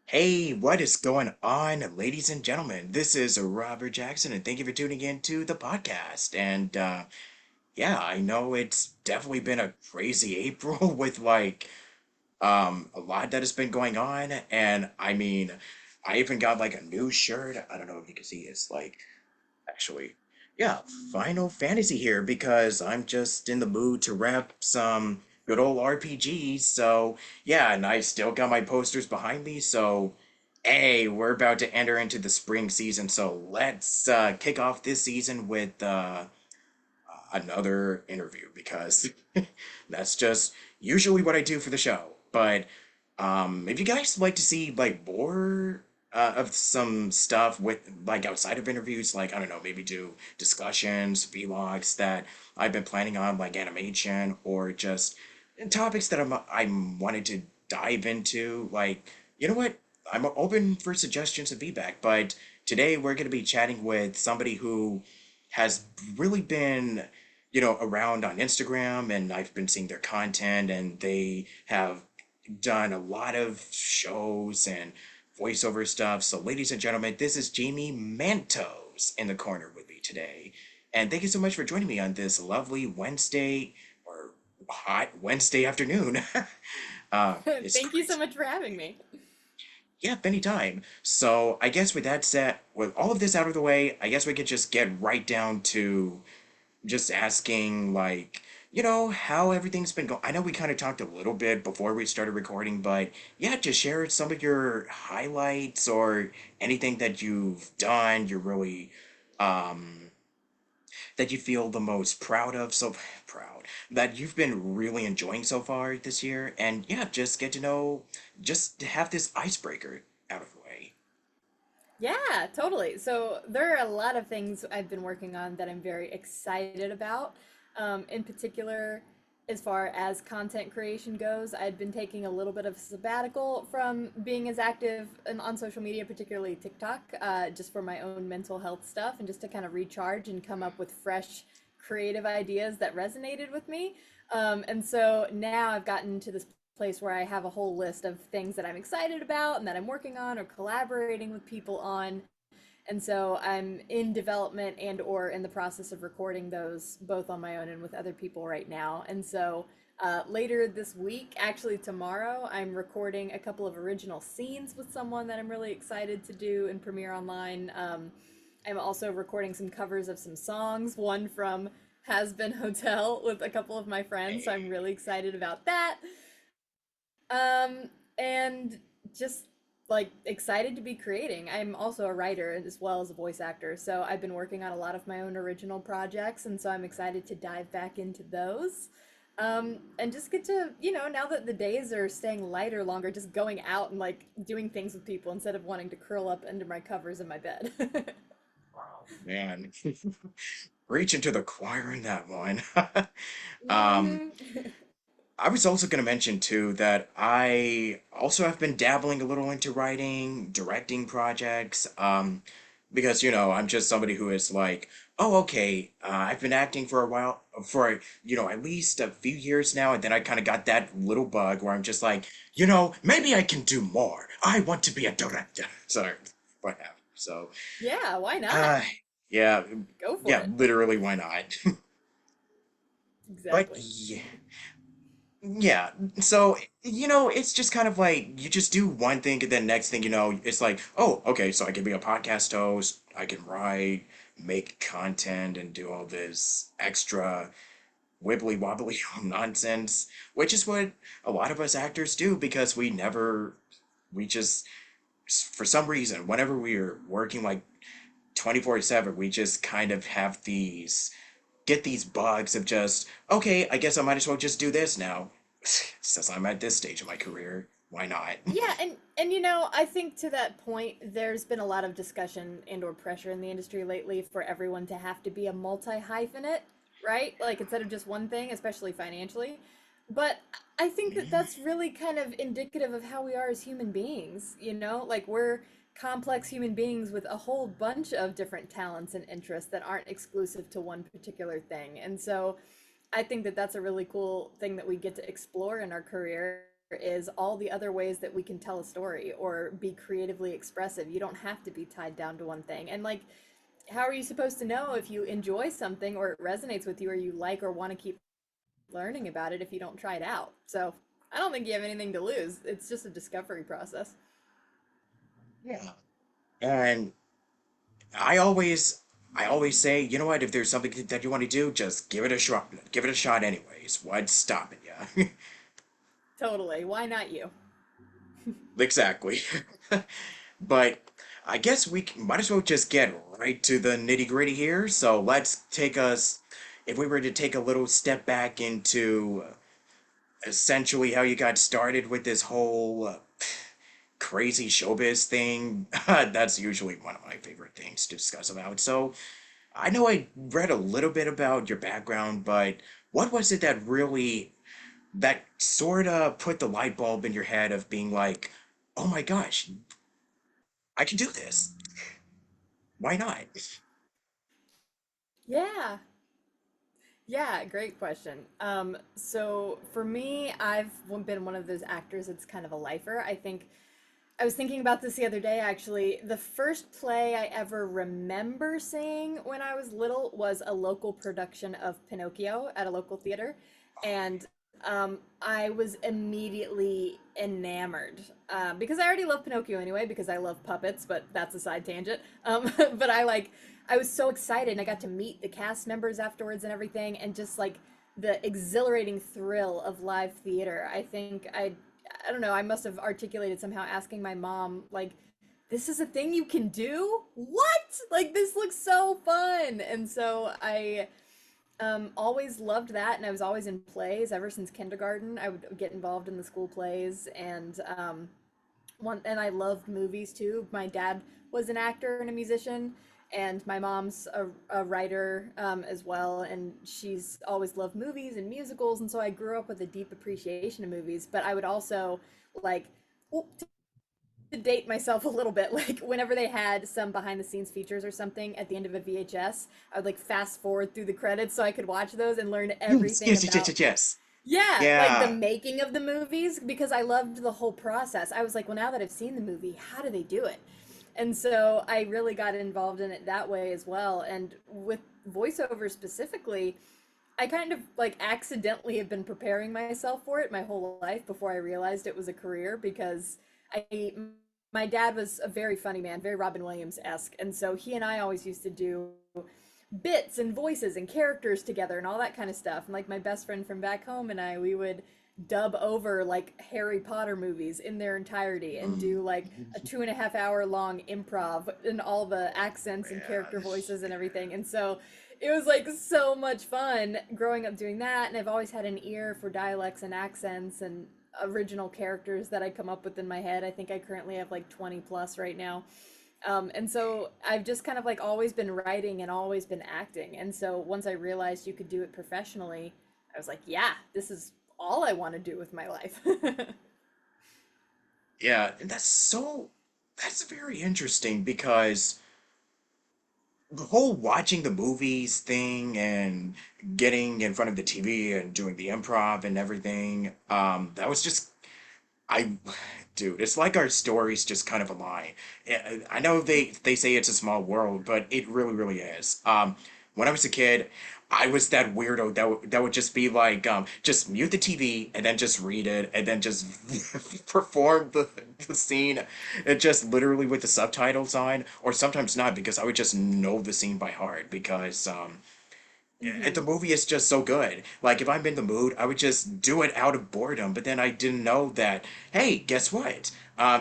Hey, what is going on, ladies and gentlemen? This is Robert Jackson, and thank you for tuning in to the podcast. Yeah, I know it's definitely been a crazy April with a lot that has been going on, and I mean, I even got like a new shirt. I don't know if you can see it's like actually, yeah, Final Fantasy here because I'm just in the mood to rep some good old RPGs. So, yeah, and I still got my posters behind me. So, hey, we're about to enter into the spring season. So, let's kick off this season with another interview because that's just usually what I do for the show. But if you guys like to see like more of some stuff with like outside of interviews, like I don't know, maybe do discussions, vlogs that I've been planning on, like animation or just topics that I'm wanted to dive into. Like you know what, I'm open for suggestions and feedback. But today we're going to be chatting with somebody who has really been around on Instagram, and I've been seeing their content, and they have done a lot of shows and voiceover stuff. So, ladies and gentlemen, this is Jayme Mantos in the corner with me today. And thank you so much for joining me on this lovely Wednesday or hot Wednesday afternoon. It's Thank you so crazy. much for having me. Yeah, anytime. So, I guess with that said, with all of this out of the way, I guess we could just get right down to just asking how everything's been going. I know we kind of talked a little bit before we started recording, but yeah, just share some of your highlights or anything that you've done you're really um that you feel the most proud of, so proud that you've been really enjoying so far this year. And yeah, just get to know, just to have this icebreaker out of the way. Yeah, totally. So there are a lot of things I've been working on that I'm very excited about. In particular, as far as content creation goes, I'd been taking a little bit of sabbatical from being as active on social media, particularly TikTok, just for my own mental health stuff and just to kind of recharge and come up with fresh creative ideas that resonated with me. And so now I've gotten to this place where I have a whole list of things that I'm excited about and that I'm working on or collaborating with people on. And so I'm in development and or in the process of recording those both on my own and with other people right now. And so later this week, actually tomorrow, I'm recording a couple of original scenes with someone that I'm really excited to do and premiere online. I'm also recording some covers of some songs, one from Has Been Hotel with a couple of my friends. So I'm really excited about that. And just like excited to be creating. I'm also a writer as well as a voice actor, so I've been working on a lot of my own original projects, and so I'm excited to dive back into those. And just get to, now that the days are staying lighter longer, just going out and like doing things with people instead of wanting to curl up under my covers in my bed. Wow, man. Reaching to the choir in that one. um hmm I was also going to mention too that I also have been dabbling a little into writing, directing projects, because I'm just somebody who is like, oh, okay, I've been acting for a while, for at least a few years now, and then I kind of got that little bug where I'm just like, maybe I can do more. I want to be a director. So, what have so, Yeah, why not? uh, yeah, Go for yeah, it. literally, why not? But Exactly. yeah. Yeah, so it's just kind of like you just do one thing and then next thing it's like, oh, okay, so I can be a podcast host, I can write, make content, and do all this extra wibbly wobbly nonsense, which is what a lot of us actors do because we just, for some reason, whenever we're working like 24/7, we just kind of have get these bugs of just, okay, I guess I might as well just do this now. Since I'm at this stage of my career, why not? Yeah, and I think to that point, there's been a lot of discussion and or pressure in the industry lately for everyone to have to be a multi-hyphenate, right? Like instead of just one thing, especially financially. But I think that that's really kind of indicative of how we are as human beings, Like we're complex human beings with a whole bunch of different talents and interests that aren't exclusive to one particular thing. And so I think that that's a really cool thing that we get to explore in our career. is all the other ways that we can tell a story or be creatively expressive. You don't have to be tied down to one thing. And like, how are you supposed to know if you enjoy something or it resonates with you or you like or want to keep learning about it if you don't try it out? So I don't think you have anything to lose. It's just a discovery process. Yeah. And I always I always say, you know what, if there's something that you want to do, just give it a shot. Give it a shot anyways. What's stopping you? Totally. Why not you? Exactly. But I guess might as well just get right to the nitty-gritty here. So let's take us if we were to take a little step back into essentially how you got started with this whole crazy showbiz thing. That's usually one of my favorite things to discuss about. So I know I read a little bit about your background, but what was it that sort of put the light bulb in your head of being like, oh my gosh, I can do this. Why not? Yeah. Yeah, great question. So for me, I've been one of those actors that's kind of a lifer. I think I was thinking about this the other day, actually. The first play I ever remember seeing when I was little was a local production of Pinocchio at a local theater. And I was immediately enamored because I already love Pinocchio anyway, because I love puppets, but that's a side tangent. But I was so excited and I got to meet the cast members afterwards and everything. And just like the exhilarating thrill of live theater, I don't know, I must have articulated somehow asking my mom, like, this is a thing you can do? What? Like, this looks so fun. And so I always loved that. And I was always in plays ever since kindergarten. I would get involved in the school plays and I loved movies too. My dad was an actor and a musician, and my mom's a writer as well, and she's always loved movies and musicals, and so I grew up with a deep appreciation of movies. But I would also like to date myself a little bit, like whenever they had some behind the scenes features or something at the end of a VHS, I would like fast forward through the credits so I could watch those and learn Yes, everything yes, yes, about yes, yes. yeah, like the Yeah. making of the movies because I loved the whole process. I was like, well, now that I've seen the movie, how do they do it? And so I really got involved in it that way as well. And with voiceover specifically, I kind of like accidentally have been preparing myself for it my whole life before I realized it was a career because I my dad was a very funny man, very Robin Williams-esque. And so he and I always used to do bits and voices and characters together and all that kind of stuff. And like my best friend from back home and we would dub over like Harry Potter movies in their entirety and Mm, do like a 2.5 hour long improv and all the accents and character yeah. voices and everything. And so it was like so much fun growing up doing that. And I've always had an ear for dialects and accents and original characters that I come up with in my head. I think I currently have like 20 plus right now. And so I've just kind of like always been writing and always been acting. And so once I realized you could do it professionally, I was like, yeah, this is all I want to do with my life. Yeah, and that's very interesting because the whole watching the movies thing and getting in front of the TV and doing the improv and everything, that was just I, dude, it's like our stories just kind of align. I know they say it's a small world, but it really, really is. When I was a kid, I was that weirdo that would just be like, just mute the TV and then just read it and then just perform the scene, and just literally with the subtitles on, or sometimes not because I would just know the scene by heart because the Hmm. movie is just so good. Like if I'm in the mood, I would just do it out of boredom. But then I didn't know that. Hey, guess what?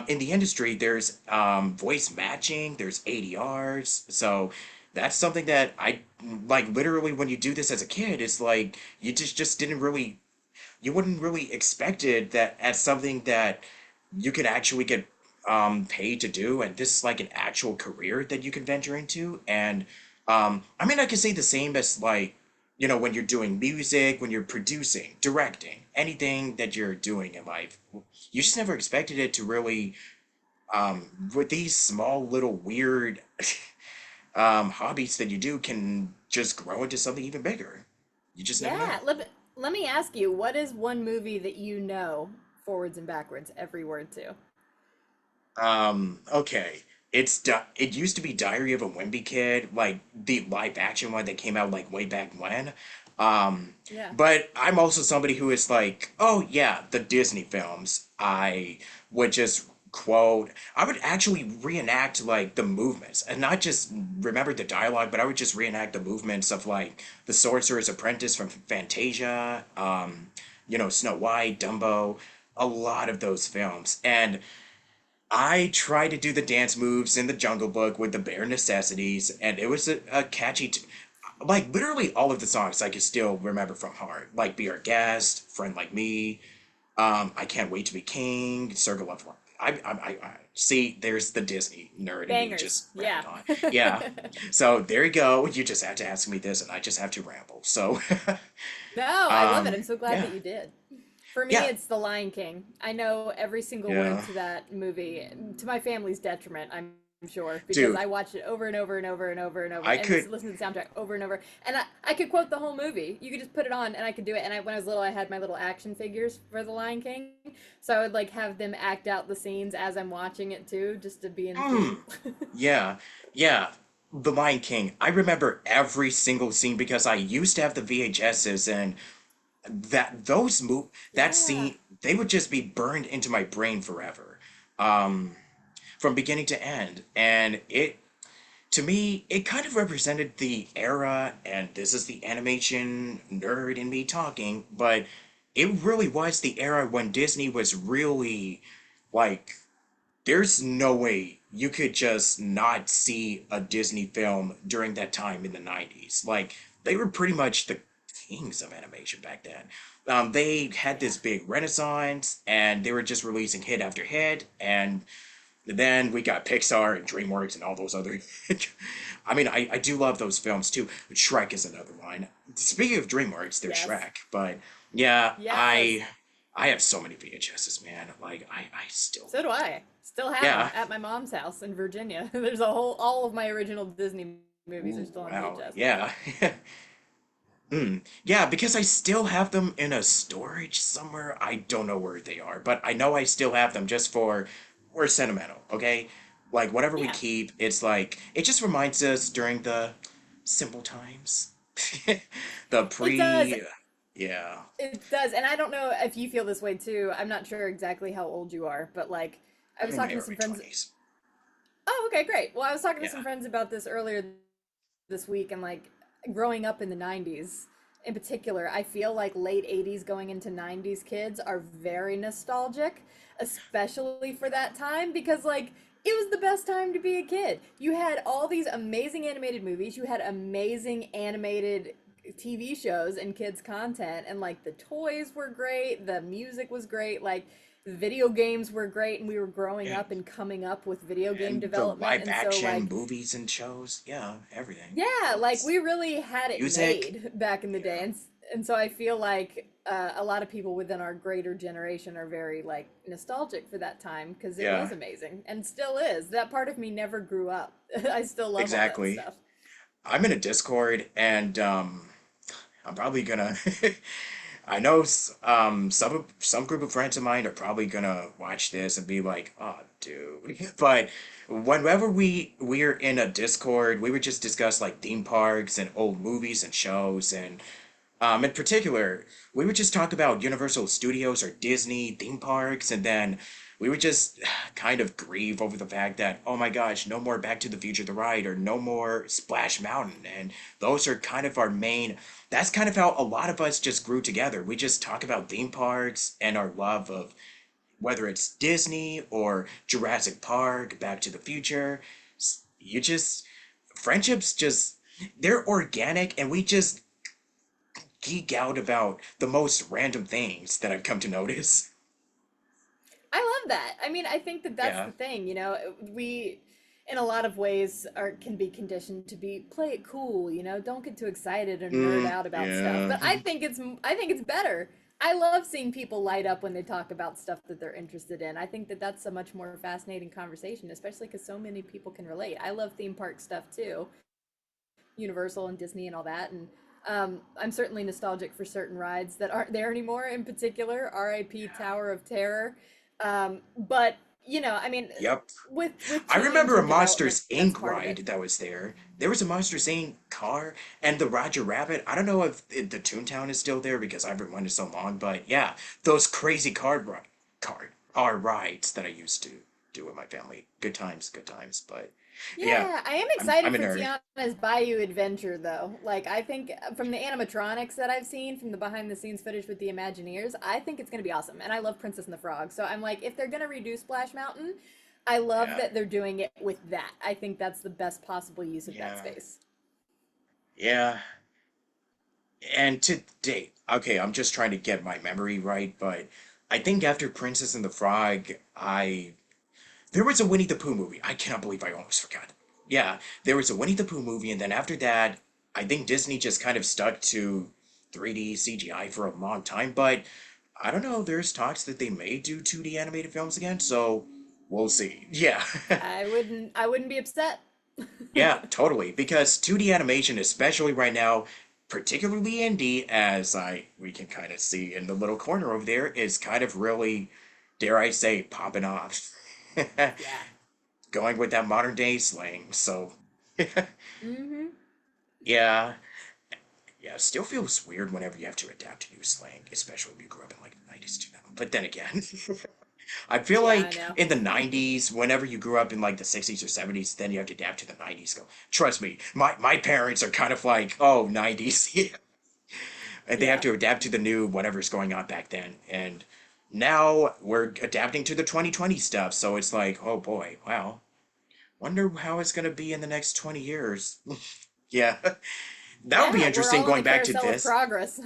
In the industry, there's voice matching. There's ADRs. So that's something that I like. Literally, when you do this as a kid, it's like you just didn't really you wouldn't really expect it that as something that you could actually get paid to do, and this is like an actual career that you can venture into. And I mean, I could say the same as like when you're doing music, when you're producing, directing, anything that you're doing in life, you just never expected it to really with these small little weird hobbies that you do can just grow into something even bigger. You just never know. Yeah, let me ask you, what is one movie that you know forwards and backwards, every word too. Okay. It used to be Diary of a Wimpy Kid, like the live action one that came out like way back when. Um, Yeah. but I'm also somebody who is like, oh yeah, the Disney films. I would just quote, I would actually reenact like the movements and not just remember the dialogue, but I would just reenact the movements of like The Sorcerer's Apprentice from Fantasia, Snow White, Dumbo, a lot of those films. And I tried to do the dance moves in the Jungle Book with the bare necessities, and it was a catchy, like literally all of the songs I could still remember from heart, like "Be Our Guest," "Friend Like Me," "I Can't Wait to Be King," "Circle of Life." I see. There's the Disney nerd in me Bangers. just Yeah. rambled on. Yeah. So there you go. You just have to ask me this, and I just have to ramble. So, No, I love it. I'm so glad yeah, that you did. For me, yeah, it's The Lion King. I know every single word yeah, to that movie, to my family's detriment, I'm sure, because dude. I watched it over and over and over and over and over, I and could. listen to the soundtrack over and over. And I could quote the whole movie. You could just put it on, and I could do it. And when I was little, I had my little action figures for The Lion King, so I would like have them act out the scenes as I'm watching it too, just to be in the theme. Mm, yeah, yeah. The Lion King. I remember every single scene because I used to have the VHSs, and that Yeah. scene, they would just be burned into my brain forever, um, from beginning to end. And it, to me, it kind of represented the era, and this is the animation nerd in me talking, but it really was the era when Disney was really like, there's no way you could just not see a Disney film during that time in the 90s. Like, they were pretty much the kings of animation back then. They had Yeah. this big renaissance, and they were just releasing hit after hit, and then we got Pixar and DreamWorks and all those other. I mean, I do love those films too. Shrek is another one. Speaking of DreamWorks, there's Yes. Shrek, but yeah, Yes. I have so many VHSs, man. Like I still So do I. Still have them yeah. at my mom's house in Virginia. There's a whole, all of my original Disney movies are Ooh, still on wow. VHS. Yeah. Mm. Yeah, because I still have them in a storage somewhere. I don't know where they are, but I know I still have them just for we're sentimental, okay? Like whatever we Yeah, keep, it's like it just reminds us during the simple times. The it does. pre yeah. It does. And I don't know if you feel this way too. I'm not sure exactly how old you are, but like I I'm was in my talking to some early friends. 20s. Oh, okay, great. Well, I was talking to Yeah. some friends about this earlier this week, and like growing up in the 90s in particular, I feel like late 80s going into 90s kids are very nostalgic, especially for that time, because like it was the best time to be a kid. You had all these amazing animated movies, you had amazing animated TV shows and kids content, and like the toys were great, the music was great, like video games were great, and we were growing Yeah. up and coming up with video game And the development, live and so action like movies and shows. Yeah, everything. yeah, like Books. we really had it Music. made back in the day, Yeah. and so I feel like a lot of people within our greater generation are very like nostalgic for that time because it Yeah. was amazing and still is. That part of me never grew up. I still love all that Exactly. stuff. I'm in a Discord, and I'm probably gonna. I know some group of friends of mine are probably gonna watch this and be like, "Oh, dude." But whenever we're in a Discord, we would just discuss like theme parks and old movies and shows, and in particular, we would just talk about Universal Studios or Disney theme parks, and then we would just kind of grieve over the fact that, oh my gosh, no more Back to the Future the ride, or no more Splash Mountain. And those are kind of our main, that's kind of how a lot of us just grew together. We just talk about theme parks and our love of whether it's Disney or Jurassic Park, Back to the Future. You just, friendships just, they're organic, and we just geek out about the most random things that I've come to notice. I love that. I mean, I think that that's Yeah. the thing, you know, we in a lot of ways are can be conditioned to be play it cool, you know, don't get too excited and nerd out about stuff. Yeah. But I think it's better. I love seeing people light up when they talk about stuff that they're interested in. I think that that's a much more fascinating conversation, especially cuz so many people can relate. I love theme park stuff too. Universal and Disney and all that. And I'm certainly nostalgic for certain rides that aren't there anymore. In particular, R.I.P. Tower of Terror. But you know, I mean, Yep. with I change remember a and development, Monsters that's Inc. part of ride me. that was there. There was a Monsters Inc. car and the Roger Rabbit. I don't know if the Toontown is still there because I haven't went in so long, but yeah, those crazy card car rides that I used to do with my family. Good times. But yeah, Yeah, I am I'm excited a for nerd. Tiana's Bayou Adventure though. Like I think from the animatronics that I've seen from the behind the scenes footage with the Imagineers, I think it's going to be awesome. And I love Princess and the Frog. So I'm like if they're going to redo Splash Mountain, I love Yeah, that they're doing it with that. I think that's the best possible use of that yeah, space. yeah. And to date, okay, I'm just trying to get my memory right, but I think after Princess and the Frog, I there was a Winnie the Pooh movie. I cannot believe I almost forgot. Yeah, there was a Winnie the Pooh movie, and then after that, I think Disney just kind of stuck to 3D CGI for a long time. But I don't know, there's talks that they may do 2D animated films again, so we'll see. Yeah. I wouldn't be upset. Yeah, totally. Because 2D animation, especially right now, particularly indie, as I we can kind of see in the little corner over there, is kind of really, dare I say, popping off. Yeah. Going with that modern day slang. So, Mm-hmm. yeah, yeah, still feels weird whenever you have to adapt to new slang, especially if you grew up in like the 90s too. But then again, I feel Yeah, I like know. in the 90s, whenever you grew up in like the 60s or 70s, then you have to adapt to the 90s. Go, trust me, my parents are kind of like, oh, 90s. Yeah. And they have Yeah. to adapt to the new whatever's going on back then. And now we're adapting to the 2020 stuff. So it's like, oh boy, wow. Wonder how it's going to be in the next 20 years. Yeah. That would be Yeah, we're interesting all on the going back to carousel of this. progress.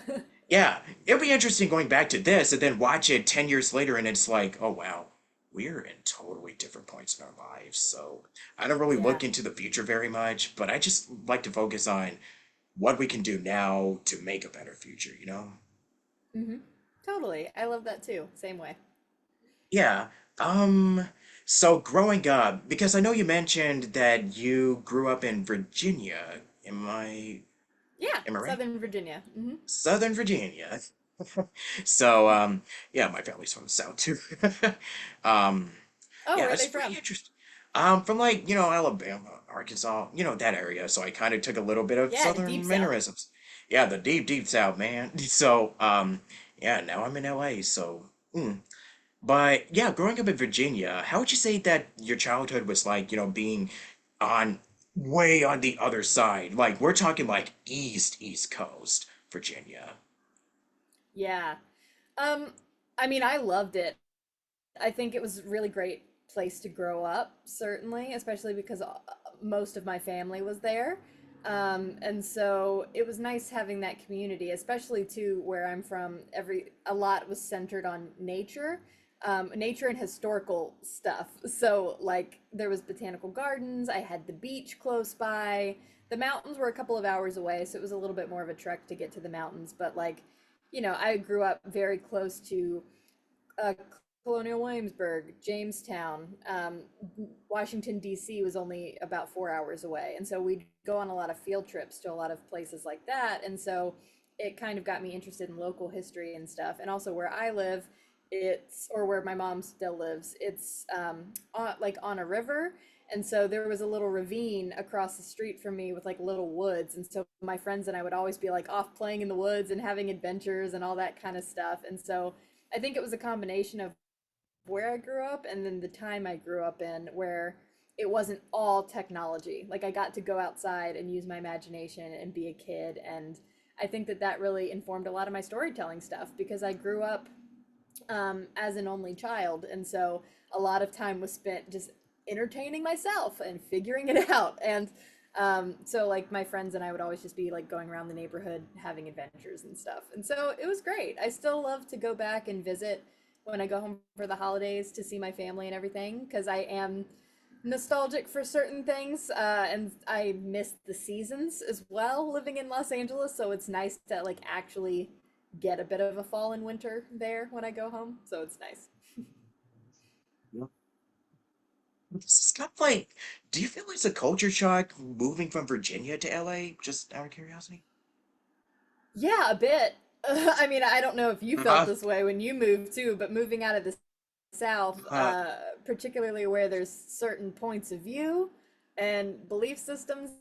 Yeah, it'll be interesting going back to this and then watch it 10 years later and it's like, oh wow, we're in totally different points in our lives. So I don't really Yeah. look into the future very much, but I just like to focus on what we can do now to make a better future, you know? Mm-hmm. Totally. I love that too. Same way. Yeah. Um, so growing up, because I know you mentioned that you grew up in Virginia. Yeah, Am I right? Southern Virginia. Hmm. Southern Virginia. So, yeah, my family's from the South too. Um, Oh, yeah, where are it's they pretty from? interesting. From like, Alabama, Arkansas, that area. So I kind of took a little bit of Yeah, the deep Southern South. mannerisms. Yeah, the deep, deep South, man. So, yeah, now I'm in LA. So, but yeah, growing up in Virginia, how would you say that your childhood was like, being on way on the other side? Like, we're talking like East Coast, Virginia. Yeah. Um, I mean, I loved it. I think it was a really great place to grow up, certainly, especially because most of my family was there. And so it was nice having that community, especially too where I'm from. A lot was centered on nature and historical stuff. So like there was botanical gardens. I had the beach close by. The mountains were a couple of hours away, so it was a little bit more of a trek to get to the mountains. But like, I grew up very close to uh, Colonial Williamsburg, Jamestown, Washington, D.C. was only about 4 hours away. And so we'd go on a lot of field trips to a lot of places like that. And so it kind of got me interested in local history and stuff. And also where I live, or where my mom still lives, it's like on a river. And so there was a little ravine across the street from me with like little woods. And so my friends and I would always be like off playing in the woods and having adventures and all that kind of stuff. And so I think it was a combination of where I grew up and then the time I grew up in where it wasn't all technology. Like I got to go outside and use my imagination and be a kid. And I think that that really informed a lot of my storytelling stuff because I grew up as an only child. And so a lot of time was spent just entertaining myself and figuring it out. And so like my friends and I would always just be like going around the neighborhood having adventures and stuff. And so it was great. I still love to go back and visit when I go home for the holidays to see my family and everything because I am nostalgic for certain things and I miss the seasons as well living in Los Angeles. So it's nice to like actually get a bit of a fall and winter there when I go home. So it's nice. It's kind of like, do you feel it's a culture shock moving from Virginia to LA? Just out of curiosity. Yeah, a bit. I mean, I don't know if you felt Uh, this way when you moved too, but moving out of the South, uh, particularly where there's certain points of view and belief systems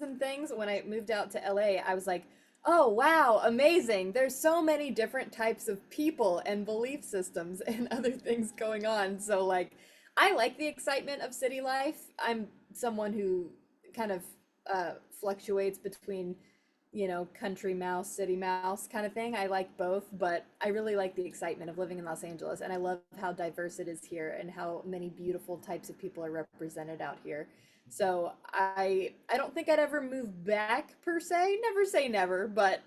and things, when I moved out to LA, I was like, oh wow, amazing. There's so many different types of people and belief systems and other things going on. So, like, I like the excitement of city life. I'm someone who kind of fluctuates between country mouse, city mouse kind of thing. I like both, but I really like the excitement of living in Los Angeles, and I love how diverse it is here and how many beautiful types of people are represented out here. So I don't think I'd ever move back per se. Never say never, but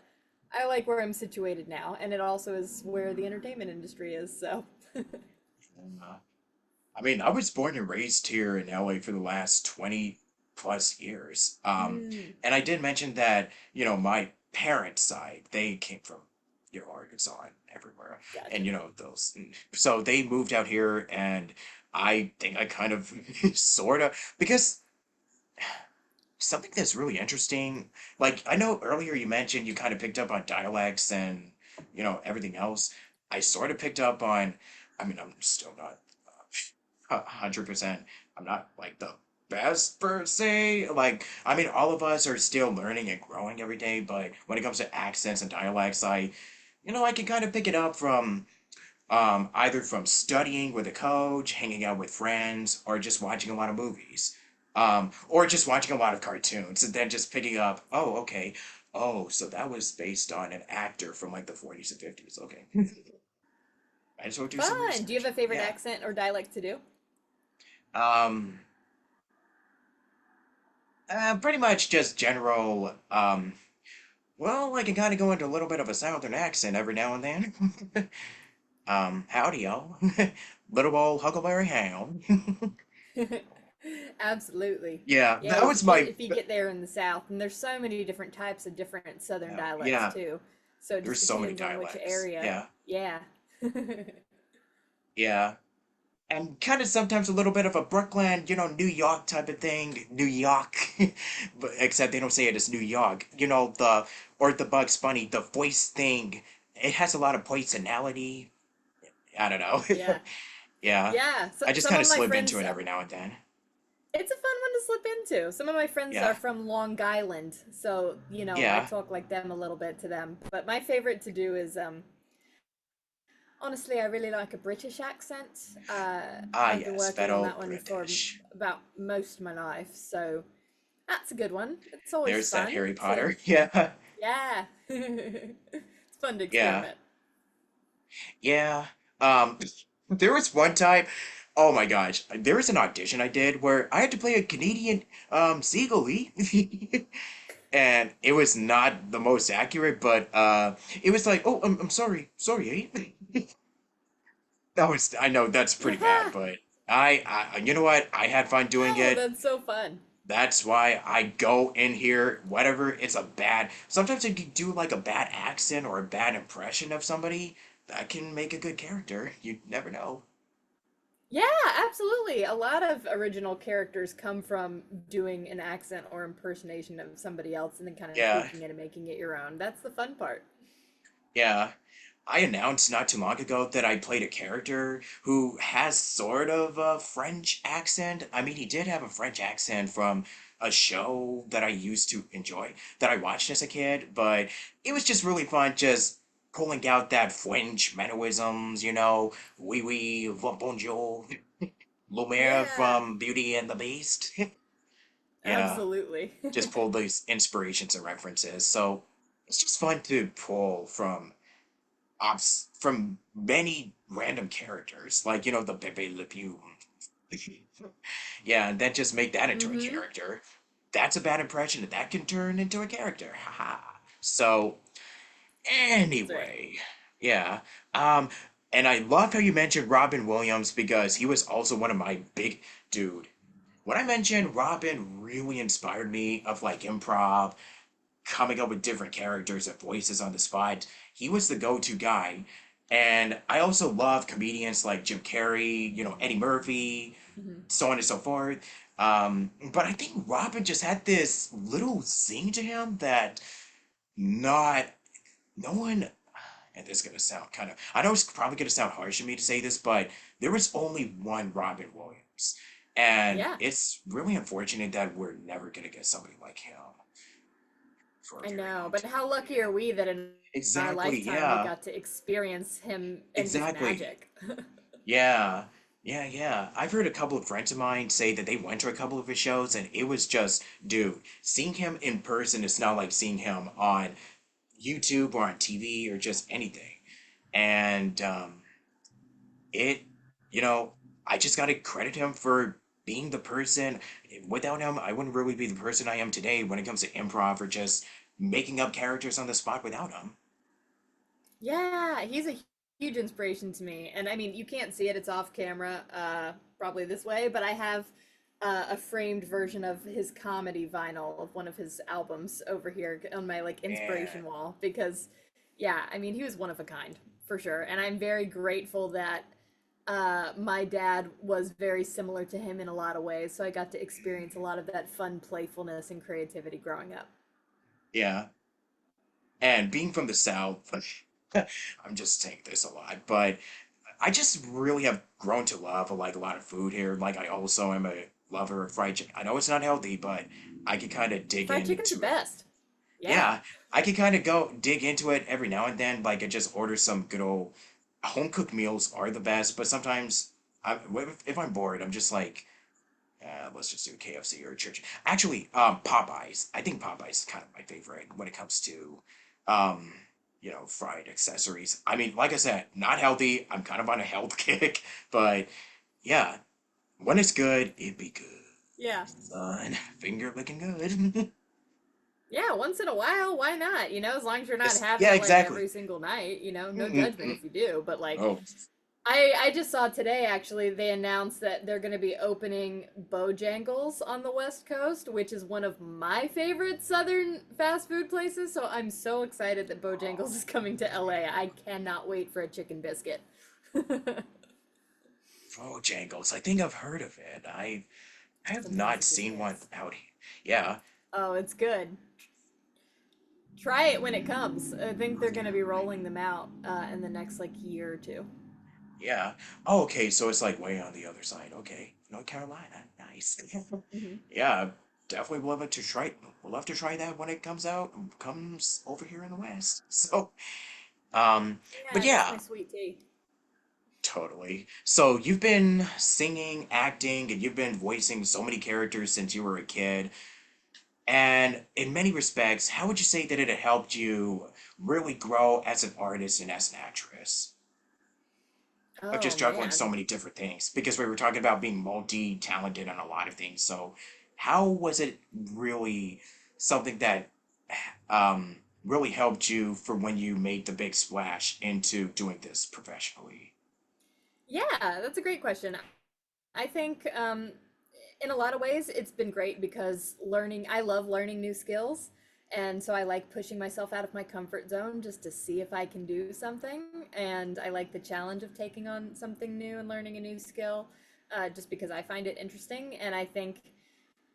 I like where I'm situated now, and it also is where the entertainment industry is. So I mean, I was born and raised here in LA for the last 20 plus years. mm, And I did mention that, my parents' side, they came from, Arkansas and everywhere. And, gotcha. so they moved out here, and I think I kind of sort of, because something that's really interesting, like I know earlier you mentioned you kind of picked up on dialects and, everything else. I sort of picked up on, I mean, I'm still not 100%. I'm not like the best per se. Like, I mean, all of us are still learning and growing every day, but when it comes to accents and dialects, I can kind of pick it up from either from studying with a coach, hanging out with friends, or just watching a lot of movies. Or just watching a lot of cartoons and then just picking up, oh, okay. Oh, so that was based on an actor from like the 40s and 50s. Okay. I just will do some Fun. Do you research. have a favorite Yeah. accent or dialect to do? Um, Pretty much just general. Well, I can kind of go into a little bit of a southern accent every now and then. Howdy, y'all. Little old Huckleberry Hound. Absolutely. Yeah, Yeah, that if was you get my. if you get there in the South, and there's so many different types of different Southern dialects Yeah, too. So it there's just so many depends on which dialects. area. Yeah, Yeah. yeah. And kind of sometimes a little bit of a Brooklyn, New York type of thing. New York. But except they don't say it as New York. Or the Bugs Bunny, the voice thing. It has a lot of personality. I don't know. Yeah. Yeah. Yeah. So I just some kind of of my slip into friends, it every now and then. it's a fun one to slip into. Some of my friends are Yeah. from Long Island, so I Yeah. talk like them a little bit to them. But my favorite to do is honestly, I really like a British accent. Ah, I've been yes. working on Federal that one for British. about most of my life, so that's a good one. It's always There's that fun Harry to, Potter. Yeah. yeah. It's fun to Yeah. experiment. Yeah. Um, there was one time, oh my gosh, there was an audition I did where I had to play a Canadian seagull, and it was not the most accurate, but it was like, oh, I'm sorry, sorry, eh? I know that's pretty bad, but you know what? I had fun doing Oh, it. that's so fun. That's why I go in here, whatever it's a bad. Sometimes if you do like a bad accent or a bad impression of somebody, that can make a good character. You never know. Yeah, absolutely. A lot of original characters come from doing an accent or impersonation of somebody else and then kind of Yeah, tweaking it and making it your own. That's the fun part. yeah. I announced not too long ago that I played a character who has sort of a French accent. I mean, he did have a French accent from a show that I used to enjoy, that I watched as a kid, but it was just really fun just pulling out that French mannerisms, oui oui, bonjour, Lumiere Yeah, from Beauty and the Beast. Yeah, absolutely. just pulled those inspirations and references. So it's just fun to pull from many random characters, like the Pepe Le Pew. Yeah, and then just make that into a Mm-hmm. character. That's a bad impression, and that can turn into a character. Haha. So That's right. anyway, yeah. Um, and I love how you mentioned Robin Williams because he was also one of my big dude. When I mentioned Robin really inspired me of like improv, coming up with different characters and voices on the spot. He was the go-to guy. And I also love comedians like Jim Carrey, Eddie Murphy, Mm-hmm. so on and so forth. But I think Robin just had this little zing to him that not no one, and this is gonna sound kind of, I know it's probably gonna sound harsh of me to say this, but there was only one Robin Williams. And Yeah, it's really unfortunate that we're never gonna get somebody like him for a I very know. long But time. how lucky are we that in our Exactly, lifetime we yeah. got to experience him and his Exactly. magic? Yeah. Yeah. I've heard a couple of friends of mine say that they went to a couple of his shows and it was just, dude, seeing him in person is not like seeing him on YouTube or on TV or just anything. And it, you know, I just gotta credit him for being the person. Without him, I wouldn't really be the person I am today when it comes to improv or just making up characters on the spot without him. Yeah, he's a huge inspiration to me. And I mean, you can't see it, it's off camera, probably this way, but I have a framed version of his comedy vinyl of one of his albums over here on my like Man, inspiration wall because yeah, I mean, he was one of a kind for sure. And I'm very grateful that my dad was very similar to him in a lot of ways, so I got to experience a lot of that fun playfulness and creativity growing up. yeah. And being from the South, I'm just saying this a lot, but I just really have grown to love like a lot of food here. Like I also am a lover of fried chicken. I know it's not healthy, but I can kind of dig Fried in chicken's the into it. best. Yeah. Yeah, I can kind of go dig into it every now and then. Like I just order some good old home cooked meals are the best, but sometimes if I'm bored, I'm just like, let's just do KFC or church. Actually, Popeyes. I think Popeyes is kind of my favorite when it comes to, um, fried accessories. I mean, like I said, not healthy. I'm kind of on a health kick, but yeah, when it's good, it be good. Yeah. Son, finger licking good. Yeah, once in a while, why not? You know, as long as you're not Just having yeah, it like exactly. every single night, you know, no judgment Mm-mm-mm. if you do, but like Oh, I just saw today actually they announced that they're going to be opening Bojangles on the West Coast, which is one of my favorite southern fast food places, so I'm so excited that Bojangles is coming to LA. I cannot wait for a chicken biscuit. Jangles. I think I've heard of it. I have Sometimes not it just seen one hits. out here. Yeah, Oh, it's good. Try it when it comes. I think they're going to be rolling them out in the next like year or two. yeah. Oh, okay, so it's like way on the other side. Okay, North Carolina, nice. Hmm. Yeah, definitely would love to try. We'll love to try that when it comes out. Comes over here in the West. So, um, Yeah, but it makes my yeah, sweet tea. totally. So you've been singing, acting, and you've been voicing so many characters since you were a kid. And in many respects, how would you say that it had helped you really grow as an artist and as an actress? Of Oh just juggling so man. many different things. Because we were talking about being multi-talented on a lot of things. So how was it really something that really helped you for when you made the big splash into doing this professionally? Yeah, that's a great question. I think in a lot of ways it's been great because I love learning new skills. And so I like pushing myself out of my comfort zone just to see if I can do something. And I like the challenge of taking on something new and learning a new skill just because I find it interesting. And I think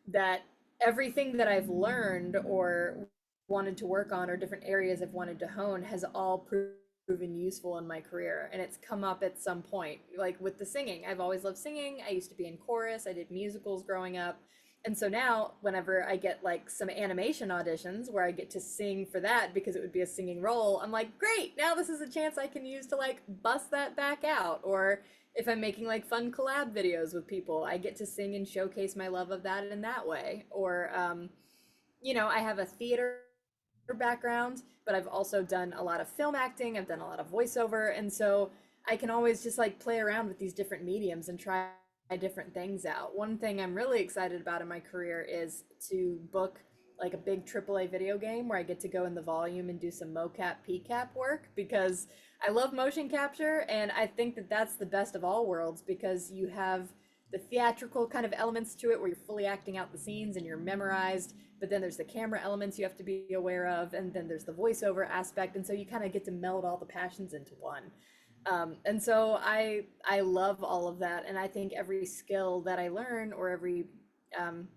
that everything that I've learned or wanted to work on or different areas I've wanted to hone has all proven useful in my career, and it's come up at some point. Like with the singing, I've always loved singing. I used to be in chorus, I did musicals growing up. And so now whenever I get like some animation auditions where I get to sing for that because it would be a singing role, I'm like, great, now this is a chance I can use to like bust that back out. Or if I'm making like fun collab videos with people, I get to sing and showcase my love of that in that way. Or, I have a theater background, but I've also done a lot of film acting, I've done a lot of voiceover. And so I can always just like play around with these different mediums and try different things out. One thing I'm really excited about in my career is to book like a big AAA video game where I get to go in the volume and do some mocap PCAP work because I love motion capture, and I think that that's the best of all worlds because you have the theatrical kind of elements to it where you're fully acting out the scenes and you're memorized, but then there's the camera elements you have to be aware of, and then there's the voiceover aspect, and so you kind of get to meld all the passions into one. And so I love all of that, and I think every skill that I learn or every um,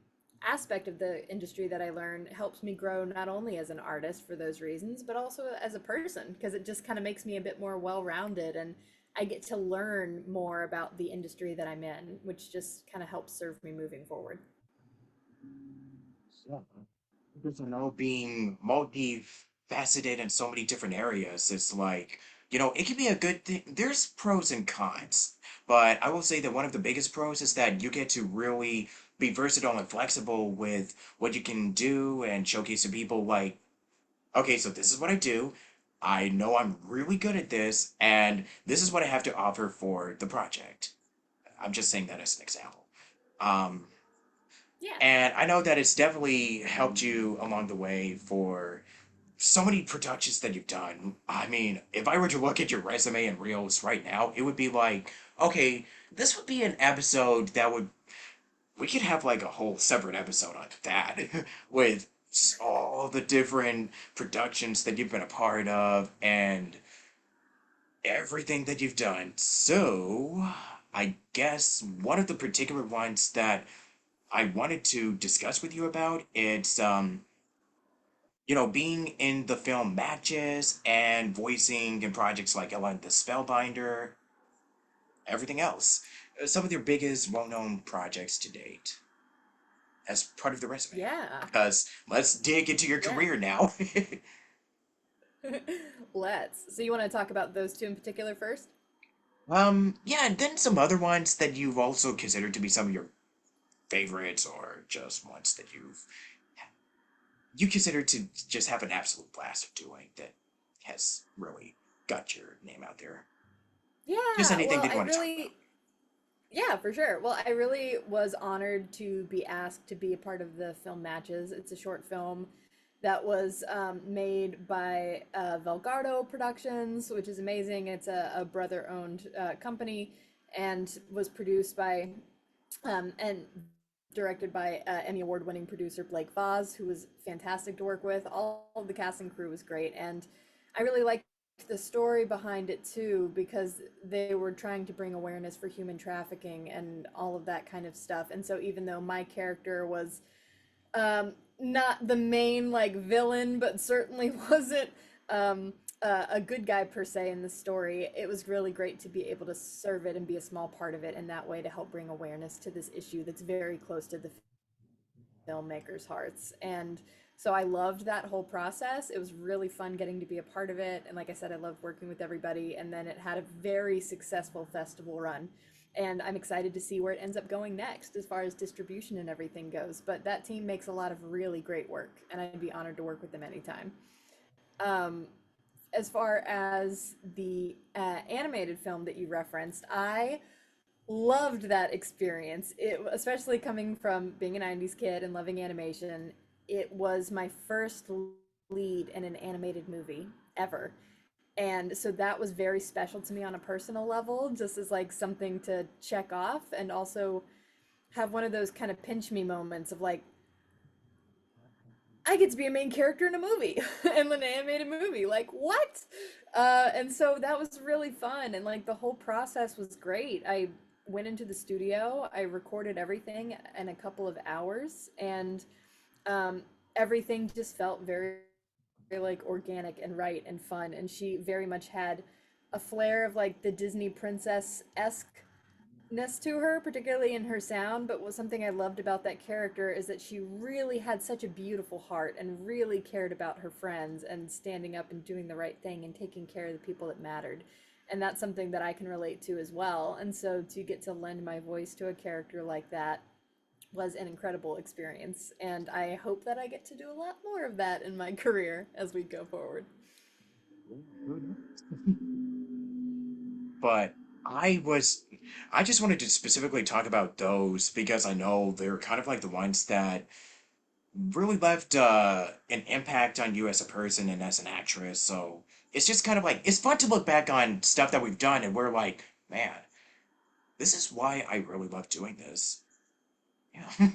aspect of the industry that I learn helps me grow not only as an artist for those reasons, but also as a person because it just kind of makes me a bit more well-rounded and I get to learn more about the industry that I'm in, which just kind of helps serve me moving forward. Yeah. Because being multifaceted in so many different areas, it's like, it can be a good thing. There's pros and cons, but I will say that one of the biggest pros is that you get to really be versatile and flexible with what you can do and showcase to people like, okay, so this is what I do. I know I'm really good at this, and this is what I have to offer for the project. I'm just saying that as an example. Um, Yeah. and I know that it's definitely helped you along the way for so many productions that you've done. I mean, if I were to look at your resume and reels right now, it would be like, okay, this would be an episode that would, we could have like a whole separate episode on that with all the different productions that you've been a part of and everything that you've done. So, I guess one of the particular ones that I wanted to discuss with you about, it's being in the film Matches and voicing in projects like Ellen the Spellbinder, everything else. Some of your biggest well-known projects to date as part of the resume. Yeah. Because let's dig into your Yeah. career now. Let's. So you want to talk about those two in particular first? Yeah, and then some other ones that you've also considered to be some of your favorites or just ones that you consider to just have an absolute blast of doing that has really got your name out there. Just Yeah. anything Well, that you I want to talk about. really Yeah, for sure. Well, I really was honored to be asked to be a part of the film Matches. It's a short film that was made by Velgardo Productions, which is amazing. It's a brother-owned company and was produced by and directed by Emmy Award-winning producer Blake Voss, who was fantastic to work with. All of the cast and crew was great, and I really liked the story behind it too because they were trying to bring awareness for human trafficking and all of that kind of stuff. And so even though my character was not the main like villain, but certainly wasn't a good guy per se in the story. It was really great to be able to serve it and be a small part of it in that way to help bring awareness to this issue that's very close to the filmmakers' hearts. And so I loved that whole process. It was really fun getting to be a part of it. And like I said, I loved working with everybody. And then it had a very successful festival run. And I'm excited to see where it ends up going next as far as distribution and everything goes. But that team makes a lot of really great work, and I'd be honored to work with them anytime. Um, as far as the animated film that you referenced, I loved that experience. It especially coming from being a 90s kid and loving animation. It was my first lead in an animated movie ever. And so that was very special to me on a personal level, just as like something to check off and also have one of those kind of pinch me moments of like, I get to be a main character in a movie, in an animated movie. Like, what? And so that was really fun. And like the whole process was great. I went into the studio, I recorded everything in a couple of hours, and um, everything just felt very like organic and right and fun. And she very much had a flair of like the Disney princess esque ness to her, particularly in her sound. But what something I loved about that character is that she really had such a beautiful heart and really cared about her friends and standing up and doing the right thing and taking care of the people that mattered. And that's something that I can relate to as well. And so to get to lend my voice to a character like that was an incredible experience. And I hope that I get to do a lot more of that in my career as we go forward. But I was, I just wanted to specifically talk about those because I know they're kind of like the ones that really left an impact on you as a person and as an actress. So it's just kind of like, it's fun to look back on stuff that we've done and we're like, man, this is why I really love doing this. Yeah.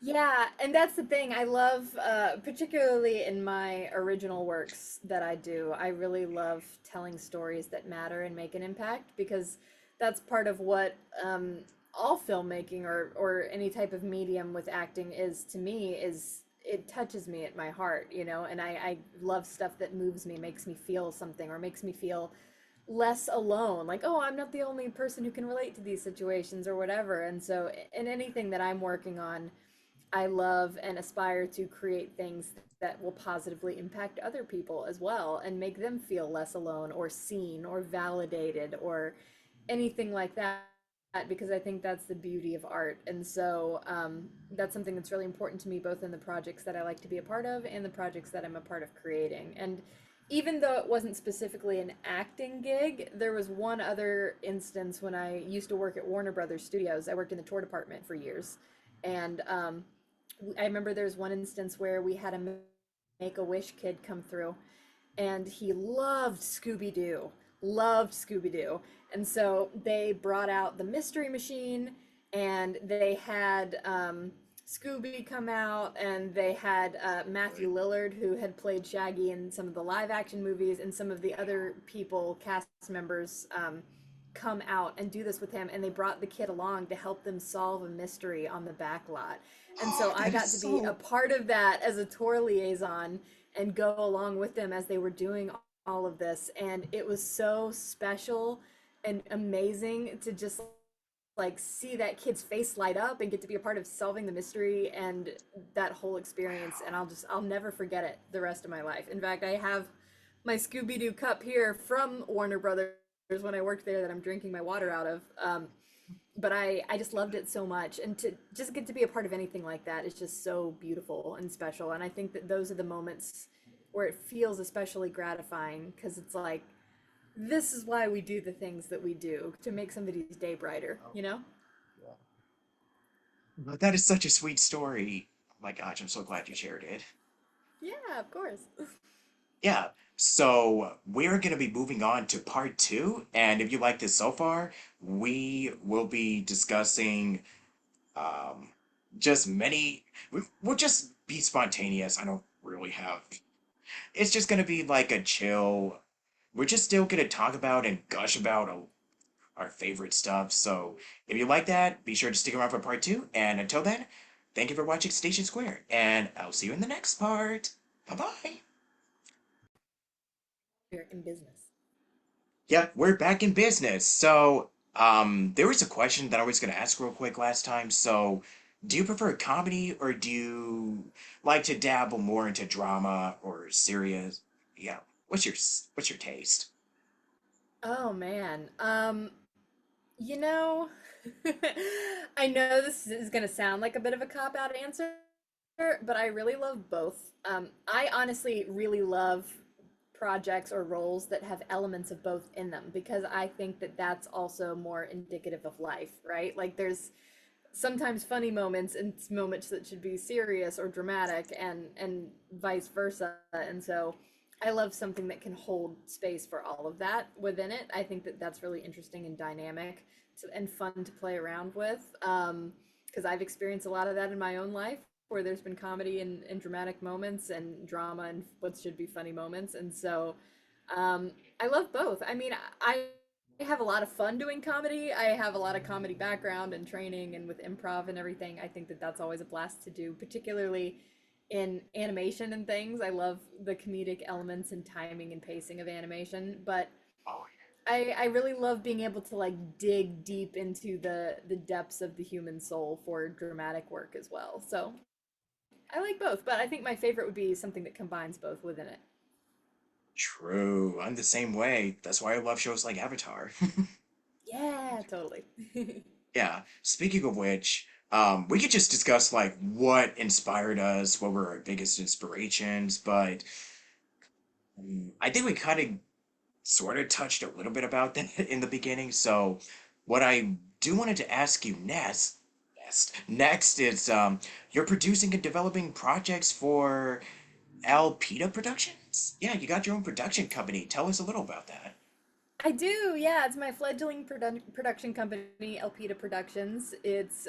Yeah, and that's the thing. I love, particularly in my original works that I do, I really love telling stories that matter and make an impact because that's part of what all filmmaking or any type of medium with acting is to me is it touches me at my heart, you know, and I love stuff that moves me, makes me feel something, or makes me feel less alone, like, oh, I'm not the only person who can relate to these situations or whatever. And so in anything that I'm working on, I love and aspire to create things that will positively impact other people as well and make them feel less alone or seen or validated or anything like that, because I think that's the beauty of art. And so that's something that's really important to me, both in the projects that I like to be a part of and the projects that I'm a part of creating. And even though it wasn't specifically an acting gig, there was one other instance when I used to work at Warner Brothers Studios. I worked in the tour department for years. And I remember there's one instance where we had a Make a Wish kid come through, and he loved Scooby Doo. And so they brought out the Mystery Machine, and they had Scooby come out, and they had Matthew Lillard, who had played Shaggy in some of the live action movies, and some of the other people, cast members, come out and do this with him. And they brought the kid along to help them solve a mystery on the back lot. And so Oh, I that is got to be a so. part of that as a tour liaison and go along with them as they were doing all of this. And it was so special and amazing to just like see that kid's face light up and get to be a part of solving the mystery and that whole experience. And I'll never forget it the rest of my life. In fact, I have my Scooby Doo cup here from Warner Brothers when I worked there that I'm drinking my water out of. But I just loved it so much, and to just get to be a part of anything like that is just so beautiful and special. And I think that those are the moments where it feels especially gratifying, because it's like, this is why we do the things that we do, to make somebody's day brighter, you know? But that is such a sweet story. Oh my gosh, I'm so glad you shared it. Yeah, of course. Yeah, so we're going to be moving on to part two. And if you like this so far, we will be discussing um, just many. We'll just be spontaneous. I don't really have. It's just going to be like a chill. We're just still going to talk about and gush about our favorite stuff. So if you like that, be sure to stick around for part two. And until then, thank you for watching Station Square. And I'll see you in the next part. Bye bye. You're in business. Yep, we're back in business. So, there was a question that I was gonna ask real quick last time. So, do you prefer comedy or do you like to dabble more into drama or serious? Yeah, what's your taste? Oh man. You know, I know this is going to sound like a bit of a cop out answer, but I really love both. I honestly really love projects or roles that have elements of both in them, because I think that that's also more indicative of life, right? Like there's sometimes funny moments and moments that should be serious or dramatic, and vice versa. And so I love something that can hold space for all of that within it. I think that that's really interesting and dynamic and fun to play around with, because I've experienced a lot of that in my own life, where there's been comedy and dramatic moments and drama and what should be funny moments. And so I love both. I mean, I have a lot of fun doing comedy. I have a lot of comedy background and training, and with improv and everything. I think that that's always a blast to do, particularly in animation and things. I love the comedic elements and timing and pacing of animation, but Oh, I really love being able to like dig deep into the depths of the human soul for dramatic work as well. So I like both, but I think my favorite would be something that combines both within it. true. I'm the same way. That's why I love shows like Avatar. Yeah, totally. Yeah. Speaking of which, we could just discuss like what inspired us, what were our biggest inspirations, but I think we kind of sort of touched a little bit about that in the beginning. So, what I do wanted to ask you next is you're producing and developing projects for Alpita Productions. Yeah, you got your own production company. Tell us a little about that. I do, yeah. It's my fledgling production company, Elpida Productions. It's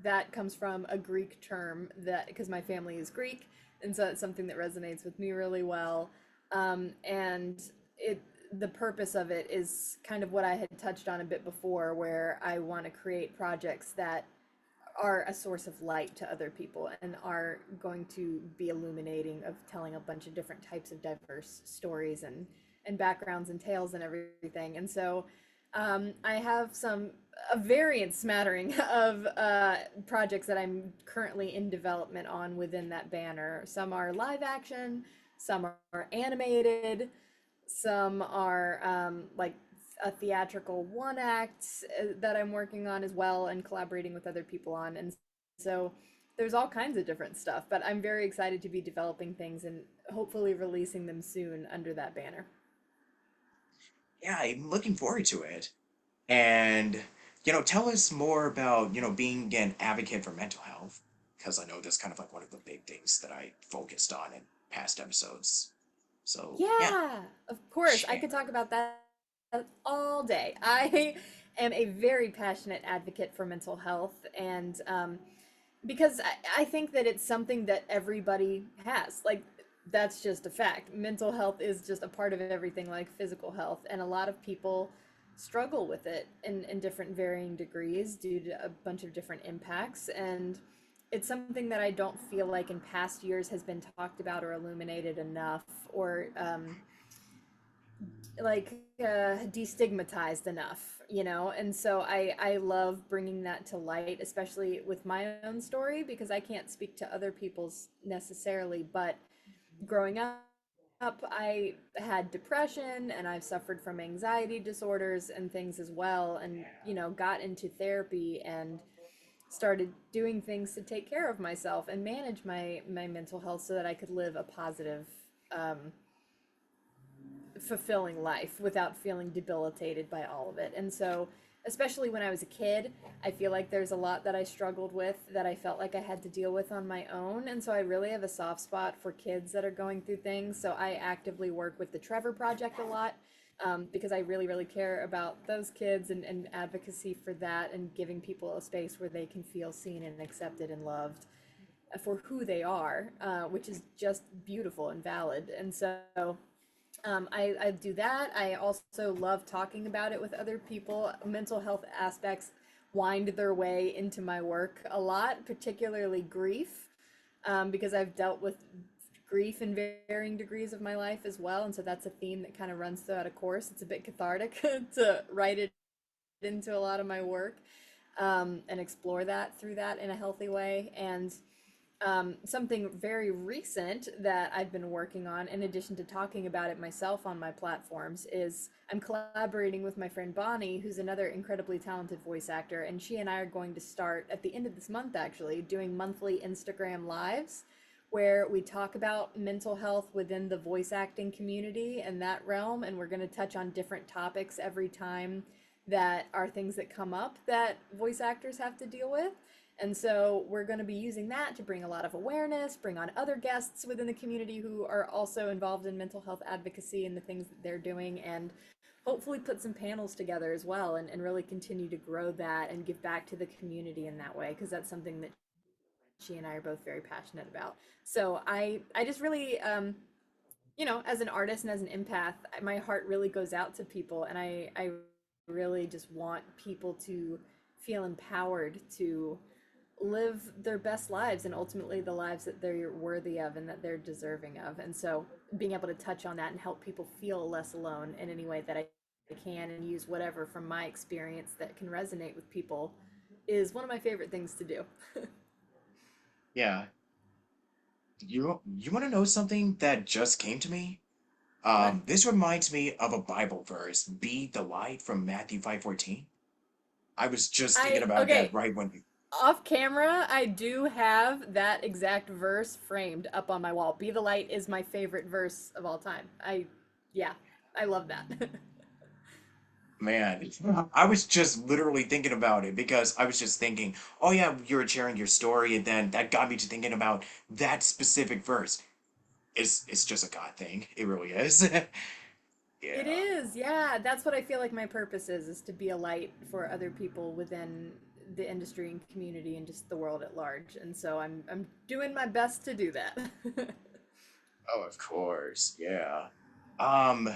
that comes from a Greek term, that because my family is Greek, and so it's something that resonates with me really well. And it the purpose of it is kind of what I had touched on a bit before, where I want to create projects that are a source of light to other people and are going to be illuminating of telling a bunch of different types of diverse stories and backgrounds and tales and everything. And so I have a variant smattering of projects that I'm currently in development on within that banner. Some are live action, some are animated, some are like a theatrical one act that I'm working on as well and collaborating with other people on. And so there's all kinds of different stuff, but I'm very excited to be developing things and hopefully releasing them soon under that banner. Yeah, I'm looking forward to it. And, tell us more about, being an advocate for mental health, because I know that's kind of like one of the big things that I focused on in past episodes. So, yeah, Yeah, of course. I could share. talk about that all day. I am a very passionate advocate for mental health, and because I think that it's something that everybody has. Like, that's just a fact. Mental health is just a part of everything, like physical health, and a lot of people struggle with it in different varying degrees due to a bunch of different impacts. And it's something that I don't feel like in past years has been talked about or illuminated enough, or like destigmatized enough, you know. And so I love bringing that to light, especially with my own story, because I can't speak to other people's necessarily. But growing up, I had depression and I've suffered from anxiety disorders and things as well, and got into therapy and started doing things to take care of myself and manage my mental health so that I could live a positive, fulfilling life without feeling debilitated by all of it. And so, especially when I was a kid, I feel like there's a lot that I struggled with that I felt like I had to deal with on my own. And so I really have a soft spot for kids that are going through things. So I actively work with the Trevor Project a lot, because I really, really care about those kids and advocacy for that and giving people a space where they can feel seen and accepted and loved for who they are, which is just beautiful and valid. And so I do that. I also love talking about it with other people. Mental health aspects wind their way into my work a lot, particularly grief, because I've dealt with grief in varying degrees of my life as well. And so that's a theme that kind of runs throughout a course. It's a bit cathartic to write it into a lot of my work, and explore that through that in a healthy way. And something very recent that I've been working on, in addition to talking about it myself on my platforms, is I'm collaborating with my friend Bonnie, who's another incredibly talented voice actor, and she and I are going to start at the end of this month actually doing monthly Instagram lives where we talk about mental health within the voice acting community and that realm, and we're going to touch on different topics every time that are things that come up that voice actors have to deal with. And so we're going to be using that to bring a lot of awareness, bring on other guests within the community who are also involved in mental health advocacy and the things that they're doing, and hopefully put some panels together as well, and really continue to grow that and give back to the community in that way, because that's something that she and I are both very passionate about. So I just really, as an artist and as an empath, my heart really goes out to people, and I really just want people to feel empowered to live their best lives and ultimately the lives that they're worthy of and that they're deserving of. And so being able to touch on that and help people feel less alone in any way that I can, and use whatever from my experience that can resonate with people, is one of my favorite things to do. Yeah. You want to know something that just came to me? What? This reminds me of a Bible verse, "Be the light" from Matthew 5:14. I was just thinking about that Okay, right when. off camera, I do have that exact verse framed up on my wall. Be the light is my favorite verse of all time. Yeah, I love that. Man, I was just literally thinking about it because I was just thinking, oh yeah, you were sharing your story, and then that got me to thinking about that specific verse. It's just a God thing. It really is. It Yeah. is, yeah. That's what I feel like my purpose is to be a light for other people within the industry and community and just the world at large. And so I'm doing my best to do that. Oh, of course. Yeah. Um,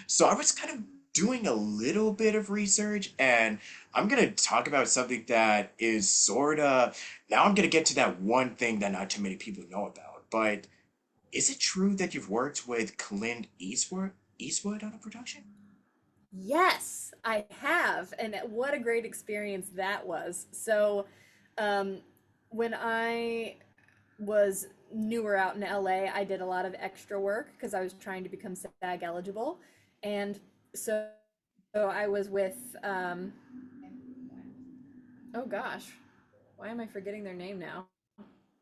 So I was kind of doing a little bit of research, and I'm gonna talk about something that is sort of, now I'm gonna get to that one thing that not too many people know about. But is it true that you've worked with Clint Eastwood on a production? Yes, I have. And what a great experience that was. So, um, when I was newer out in LA, I did a lot of extra work because I was trying to become SAG eligible. And so, so I was with, oh gosh, why am I forgetting their name now?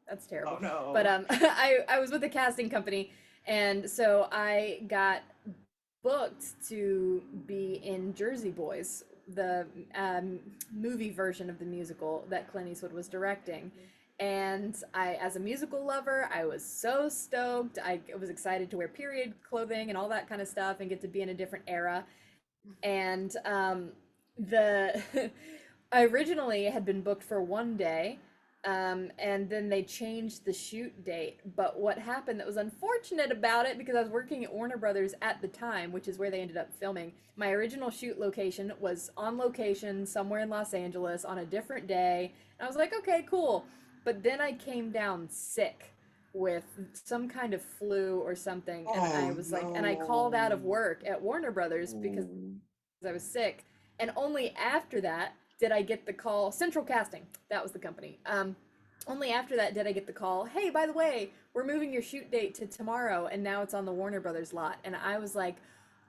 That's Oh terrible. But no. I was with a casting company, and so I got booked to be in Jersey Boys, the movie version of the musical that Clint Eastwood was directing. And I, as a musical lover, I was so stoked. I was excited to wear period clothing and all that kind of stuff and get to be in a different era. And the I originally had been booked for one day, and then they changed the shoot date. But what happened that was unfortunate about it, because I was working at Warner Brothers at the time, which is where they ended up filming, my original shoot location was on location somewhere in Los Angeles on a different day. And I was like, okay, cool. But then I came down sick with some kind of flu or something, and I Oh was like, and I called out of no. work at Warner Brothers because Ooh. I was sick. And only after that did I get the call. Central Casting, that was the company. Only after that did I get the call. Hey, by the way, we're moving your shoot date to tomorrow, and now it's on the Warner Brothers lot. And I was like,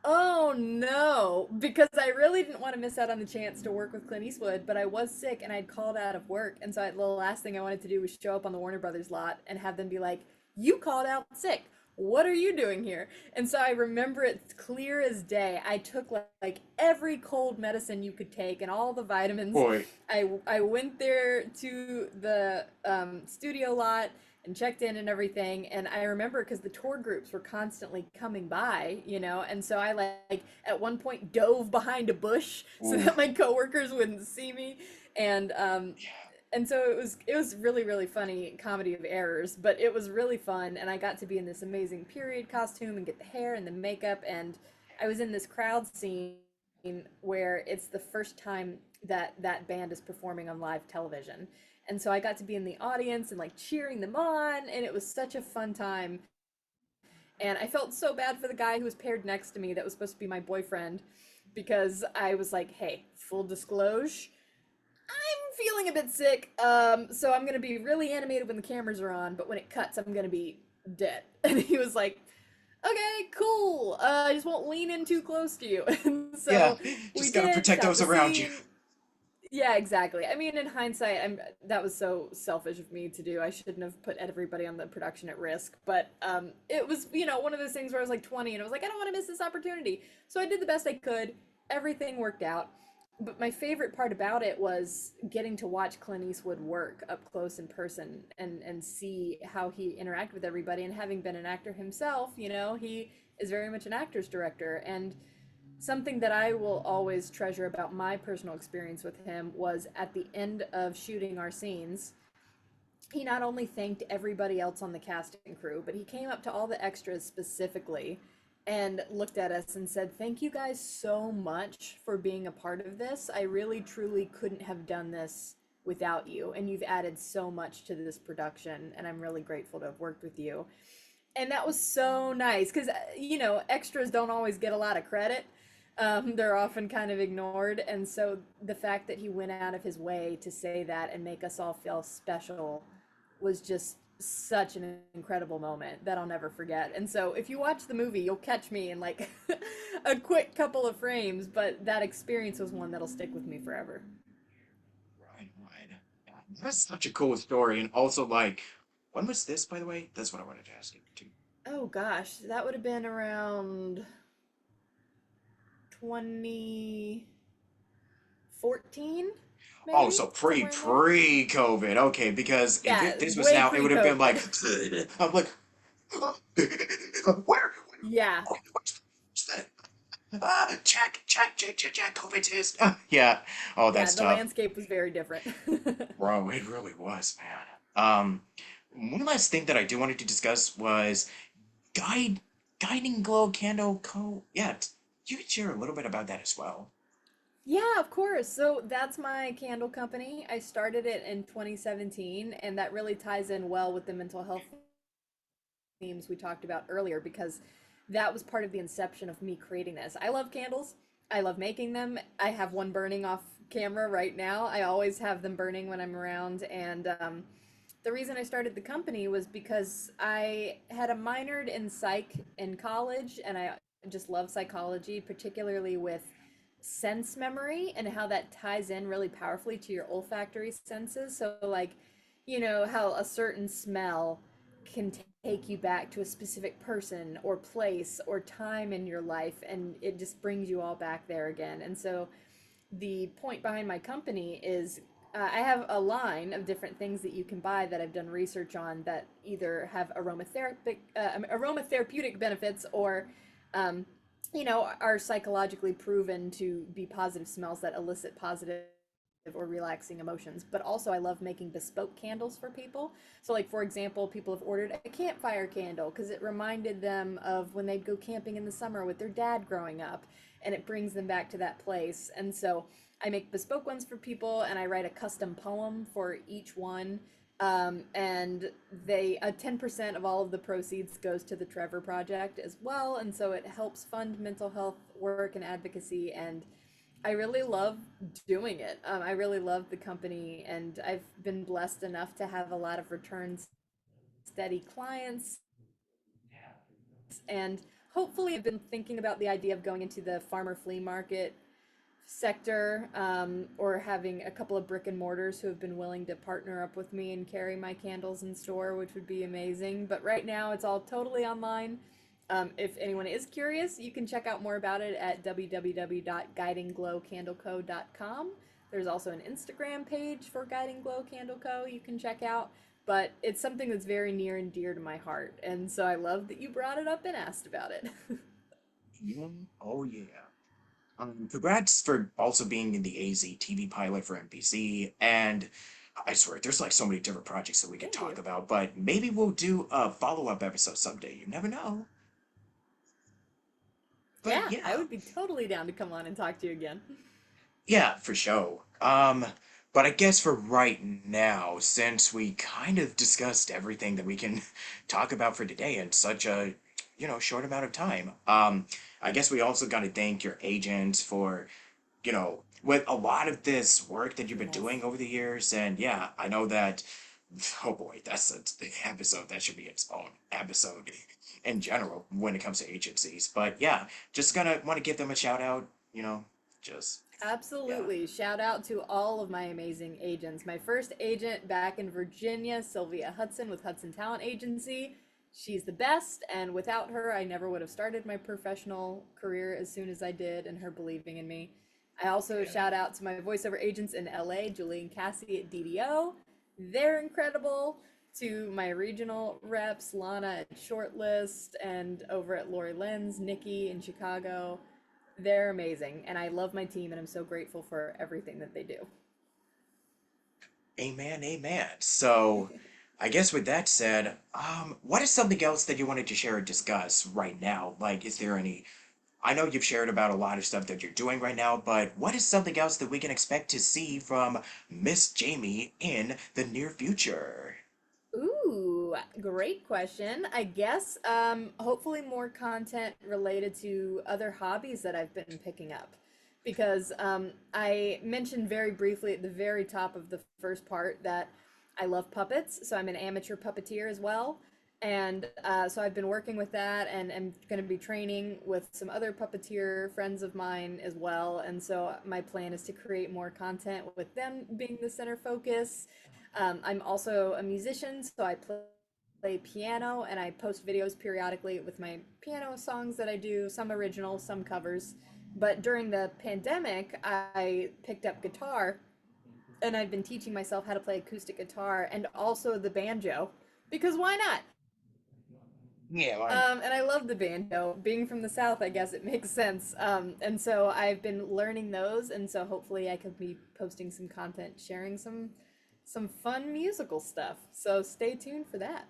oh no, because I really didn't want to miss out on the chance to work with Clint Eastwood, but I was sick and I'd called out of work. And so the last thing I wanted to do was show up on the Warner Brothers lot and have them be like, you called out sick. What are you doing here? And so I remember it clear as day. I took like every cold medicine you could take and all the vitamins. Boy. I went there to the studio lot and checked in and everything. And I remember because the tour groups were constantly coming by, you know, and so I like at one point dove behind a bush so Ooh. that my coworkers wouldn't see me. And Yeah. and so it was really funny comedy of errors, but it was really fun, and I got to be in this amazing period costume and get the hair and the makeup. And I was in this crowd scene where it's the first time that that band is performing on live television. And so I got to be in the audience and like cheering them on, and it was such a fun time. And I felt so bad for the guy who was paired next to me that was supposed to be my boyfriend, because I was like, hey, full disclosure, I'm feeling a bit sick. So I'm gonna be really animated when the cameras are on, but when it cuts, I'm gonna be dead. And he was like, okay, cool. I just won't lean in too close to you. And Yeah. so we Just gotta did, protect shot those the around you. scene. Yeah, exactly. I mean, in hindsight, that was so selfish of me to do. I shouldn't have put everybody on the production at risk. But it was, one of those things where I was like 20 and I was like, I don't want to miss this opportunity. So I did the best I could. Everything worked out. But my favorite part about it was getting to watch Clint Eastwood work up close in person and see how he interacted with everybody. And having been an actor himself, he is very much an actor's director. And something that I will always treasure about my personal experience with him was at the end of shooting our scenes, he not only thanked everybody else on the casting crew, but he came up to all the extras specifically and looked at us and said, thank you guys so much for being a part of this. I really, truly couldn't have done this without you. And you've added so much to this production. And I'm really grateful to have worked with you. And that was so nice because, extras don't always get a lot of credit. They're often kind of ignored. And so the fact that he went out of his way to say that and make us all feel special was just such an incredible moment that I'll never forget. And so if you watch the movie, you'll catch me in like a quick couple of frames, but that experience was one that'll stick with me forever. Right, right. Yeah, that's such a cool story. And also, like, when was this, by the way? That's what I wanted to ask you, too. Oh gosh, that would have been around 2014, Oh, maybe so somewhere in there. pre-COVID. Okay, because if Yeah, this was way now, it would have been like, pre-COVID. I'm like, where? Yeah, What's that? Check, COVID test. Yeah, all that yeah, the stuff. landscape was very different. Bro, it really was, man. One last thing that I do wanted to discuss was guide, guiding glow candle co. Yeah, you could share a little bit about that as well. Yeah, of course. So that's my candle company. I started it in 2017, and that really ties in well with the mental health themes we talked about earlier because that was part of the inception of me creating this. I love candles. I love making them. I have one burning off camera right now. I always have them burning when I'm around. And the reason I started the company was because I had a minored in psych in college and I just love psychology, particularly with sense memory and how that ties in really powerfully to your olfactory senses. So, like, how a certain smell can take you back to a specific person or place or time in your life, and it just brings you all back there again. And so, the point behind my company is I have a line of different things that you can buy that I've done research on that either have aromatherapeutic benefits or um, are psychologically proven to be positive smells that elicit positive or relaxing emotions. But also, I love making bespoke candles for people. So, like, for example, people have ordered a campfire candle because it reminded them of when they'd go camping in the summer with their dad growing up, and it brings them back to that place. And so, I make bespoke ones for people, and I write a custom poem for each one. And 10% of all of the proceeds goes to the Trevor Project as well, and so it helps fund mental health work and advocacy. And I really love doing it. I really love the company, and I've been blessed enough to have a lot of returns, steady clients, and hopefully, I've been thinking about the idea of going into the farmer flea market sector, or having a couple of brick and mortars who have been willing to partner up with me and carry my candles in store, which would be amazing. But right now, it's all totally online. If anyone is curious, you can check out more about it at www.guidingglowcandleco.com. There's also an Instagram page for Guiding Glow Candle Co. you can check out. But it's something that's very near and dear to my heart. And so I love that you brought it up and asked about it. Yeah. Oh yeah. Congrats for also being in the AZ TV pilot for NBC. And I swear, there's like so many different projects that we could Thank talk you. about, but maybe we'll do a follow-up episode someday. You never know. But Yeah, I yeah, would be totally down to come on and talk to you again. yeah, for sure. But I guess for right now, since we kind of discussed everything that we can talk about for today in such a, short amount of time, I guess we also got to thank your agent for with a lot of this work that you've been Yes. doing over the years. And yeah, I know that, oh boy, that's the episode. That should be its own episode in general when it comes to agencies. But yeah, just gonna want to give them a shout out, just, yeah. Absolutely. Shout out to all of my amazing agents. My first agent back in Virginia, Sylvia Hudson with Hudson Talent Agency. She's the best, and without her, I never would have started my professional career as soon as I did, and her believing in me. I also Yeah. shout out to my voiceover agents in LA, Julie and Cassie at DDO. They're incredible. To my regional reps, Lana at Shortlist, and over at Lori Lenz, Nikki in Chicago. They're amazing, and I love my team, and I'm so grateful for everything that they do. Amen, amen. So, I guess with that said, what is something else that you wanted to share or discuss right now? Like, is there any I know you've shared about a lot of stuff that you're doing right now, but what is something else that we can expect to see from Miss Jayme in the near future? Ooh, great question. I guess hopefully more content related to other hobbies that I've been picking up. Because I mentioned very briefly at the very top of the first part that I love puppets, so I'm an amateur puppeteer as well. And so I've been working with that, and I'm going to be training with some other puppeteer friends of mine as well. And so my plan is to create more content with them being the center focus. I'm also a musician, so I play piano and I post videos periodically with my piano songs that I do, some original, some covers. But during the pandemic, I picked up guitar and I've been teaching myself how to play acoustic guitar and also the banjo because why not? Yeah, why not? And I love the banjo. Being from the South, I guess it makes sense. And so I've been learning those, and so hopefully I could be posting some content, sharing some fun musical stuff. So stay tuned for that.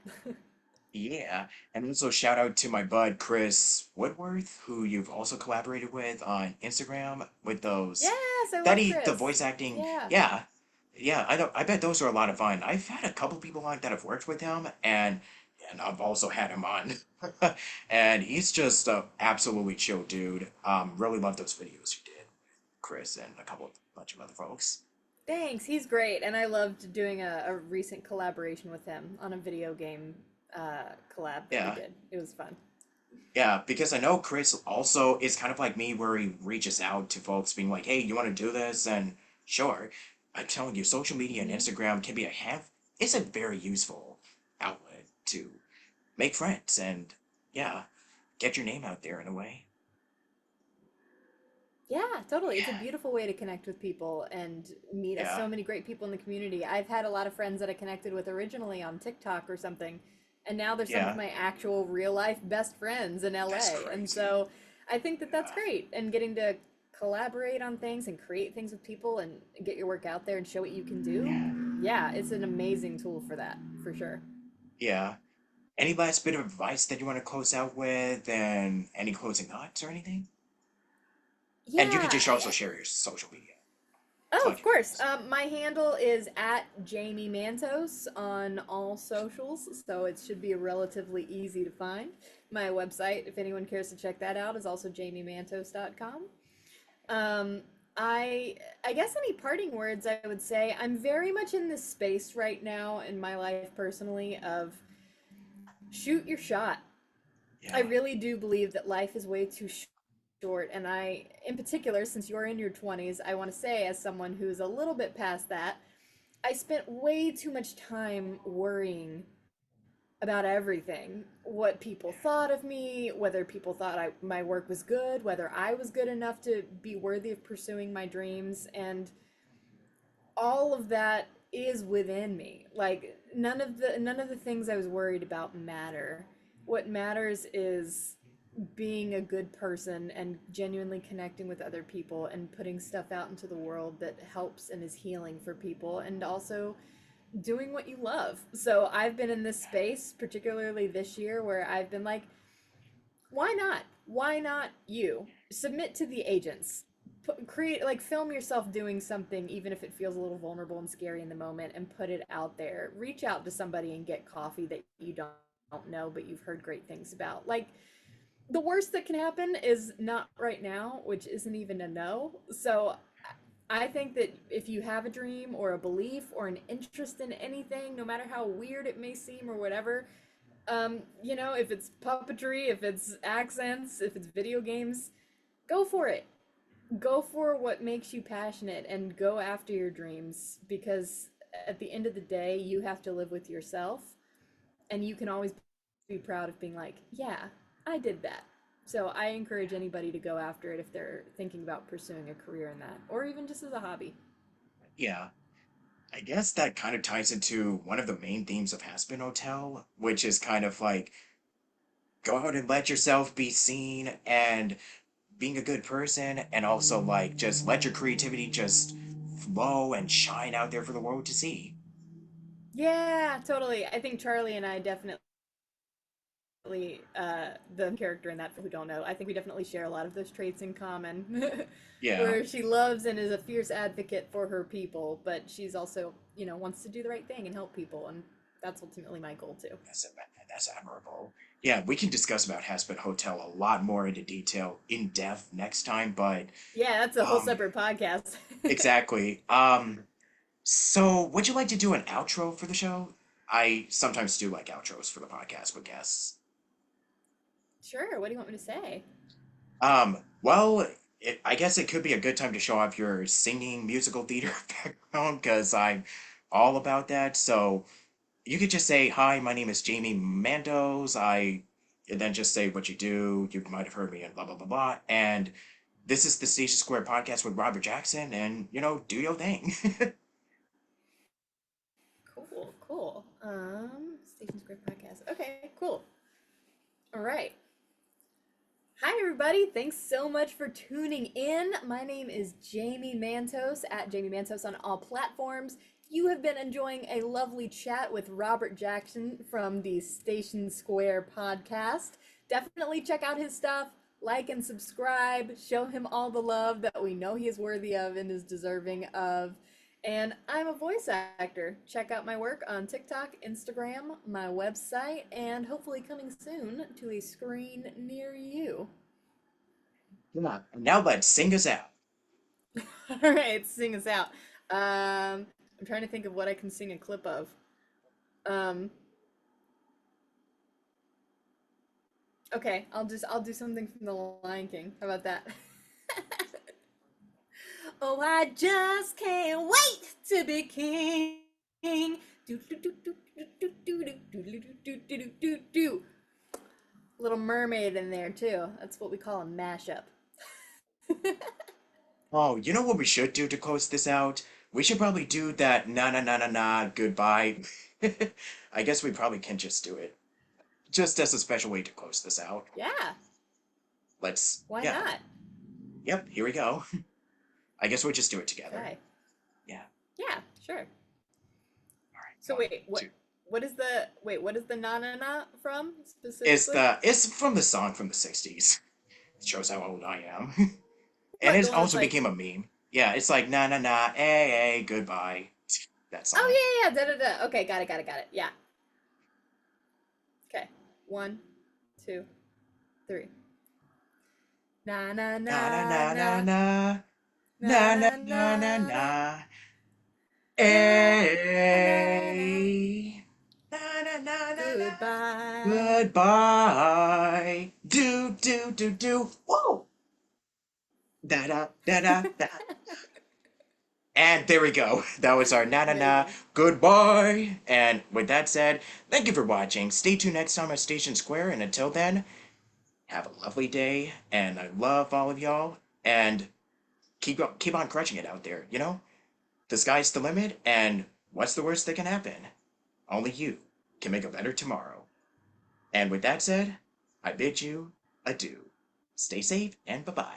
Yeah, and also shout out to my bud Chris Woodworth, who you've also collaborated with on Instagram with those Yes, I love Betty, the Chris. voice acting. Yeah. Yeah, yeah, I don't. I bet those are a lot of fun. I've had a couple people on that have worked with him, and I've also had him on, and he's just a absolutely chill dude. Really love those videos you did, Chris, and a couple bunch of other folks. Thanks. He's great, and I loved doing a recent collaboration with him on a video game collab that we Yeah. did. It was fun. Yeah, because I know Chris also is kind of like me where he reaches out to folks being like, hey, you want to do this? And sure, I'm telling you, social media and Hmm. Instagram can be it's a very useful outlet to make friends and, yeah, get your name out there in a way. Yeah, totally. It's a Yeah, beautiful way to connect with people and meet yeah, so many great people in the community. I've had a lot of friends that I connected with originally on TikTok or something, and now they're some of yeah. my actual real life best friends in That's LA. And crazy. so I think that that's Yeah, great. And getting to collaborate on things and create things with people and get your work out there and show what you can do. yeah, Yeah, it's an amazing tool for that, for sure. yeah. Any last bit of advice that you want to close out with and any closing thoughts or anything? And you could Yeah, just also share your social media. oh, Plug of your course. videos. My handle is at Jayme Mantos on all socials, so it should be relatively easy to find. My website, if anyone cares to check that out, is also jamiemantos.com. Um, I I guess any parting words I would say, I'm very much in this space right now in my life personally of shoot your shot. I Yeah, really do believe that life is way too short. And I, in particular, since you're in your 20s, I want to say, as someone who's a little bit past that, I spent way too much time worrying about everything. What people thought of me, whether people thought my work was good, whether I was good enough to be worthy of pursuing my dreams. And all of that is within me. Like none of the things I was worried about matter. What matters is being a good person and genuinely connecting with other people and putting stuff out into the world that helps and is healing for people, and also doing what you love. So I've been in this space particularly this year where I've been like, why not? Why not you? Submit to the agents. Create, like, film yourself doing something, even if it feels a little vulnerable and scary in the moment, and put it out there. Reach out to somebody and get coffee that you don't know, but you've heard great things about. Like, the worst that can happen is not right now, which isn't even a no. So I think that if you have a dream or a belief or an interest in anything, no matter how weird it may seem or whatever, if it's puppetry, if it's accents, if it's video games, go for it. Go for what makes you passionate and go after your dreams, because at the end of the day, you have to live with yourself, and you can always be proud of being like, yeah, I did that. So I encourage anybody to go after it if they're thinking about pursuing a career in that, or even just as a hobby. yeah. I guess that kind of ties into one of the main themes of Hazbin Hotel, which is kind of like go out and let yourself be seen and being a good person, and also like just let your creativity just flow and shine out there for the world to see. Yeah, totally. I think Charlie and I definitely, the character in that, for who don't know, I think we definitely share a lot of those traits in common. Yeah, Where she loves and is a fierce advocate for her people, but she's also, wants to do the right thing and help people, and that's ultimately my goal too. that's admirable. Yeah, we can discuss about Hazbin Hotel a lot more into detail, in depth next time, but Yeah, that's a whole um, separate podcast. exactly. So would you like to do an outro for the show? I sometimes do like outros for the podcast with guests. Sure, what do you want me to say? Well, I guess it could be a good time to show off your singing musical theater background because I'm all about that. So you could just say, "Hi, my name is Jayme Mantos. And then just say what you do. You might have heard me and blah blah blah blah." And this is the Station Square podcast with Robert Jackson, and do your thing. Cool, cool. Station Square Podcast. Okay, cool. All right. Hi, everybody. Thanks so much for tuning in. My name is Jayme Mantos at Jayme Mantos on all platforms. you have been enjoying a lovely chat with Robert Jackson from the Station Square podcast, definitely check out his stuff, like and subscribe, show him all the love that we know he is worthy of and is deserving of. And I'm a voice actor. Check out my work on TikTok, Instagram, my website, and hopefully coming soon to a screen near you. Yeah. Now let's sing us out. All right, sing us out. I'm trying to think of what I can sing a clip of. Um, okay, I'll do something from The Lion King. How about that? Oh, I just can't wait to be king. Do do do do do do do do do do do do do do do. Little Mermaid in there too. That's what we call a mashup. Oh, you know what we should do to close this out? We should probably do that na na na na na goodbye. I guess we probably can just do it. Just as a special way to close this out. Yeah, why Yeah, not? yep, here we go. I guess we'll just do it together. Okay. Yeah, Yeah, sure. all right, So one, wait, two. what is the na na na from It's specifically? from the song from the 60s. It shows how old I am. And What, the it one that's also like, became a meme. Yeah, it's like na na na, hey, goodbye. That song. oh yeah, yeah, da da da. Okay, got it. Yeah. Okay. One, two, three. Na na na Na na na na na na, na na na na na na na na. na na na na. Hey, na na na na na. Goodbye. Goodbye. Do do do do. Whoa. Da da da da da. And there we go. That was our na na na. Amazing. Goodbye. And with that said, thank you for watching. Stay tuned next time at Station Square. And until then, have a lovely day. And I love all of y'all. And keep on crushing it out there. You know, the sky's the limit. And what's the worst that can happen? Only you can make a better tomorrow. And with that said, I bid you adieu. Stay safe and bye bye.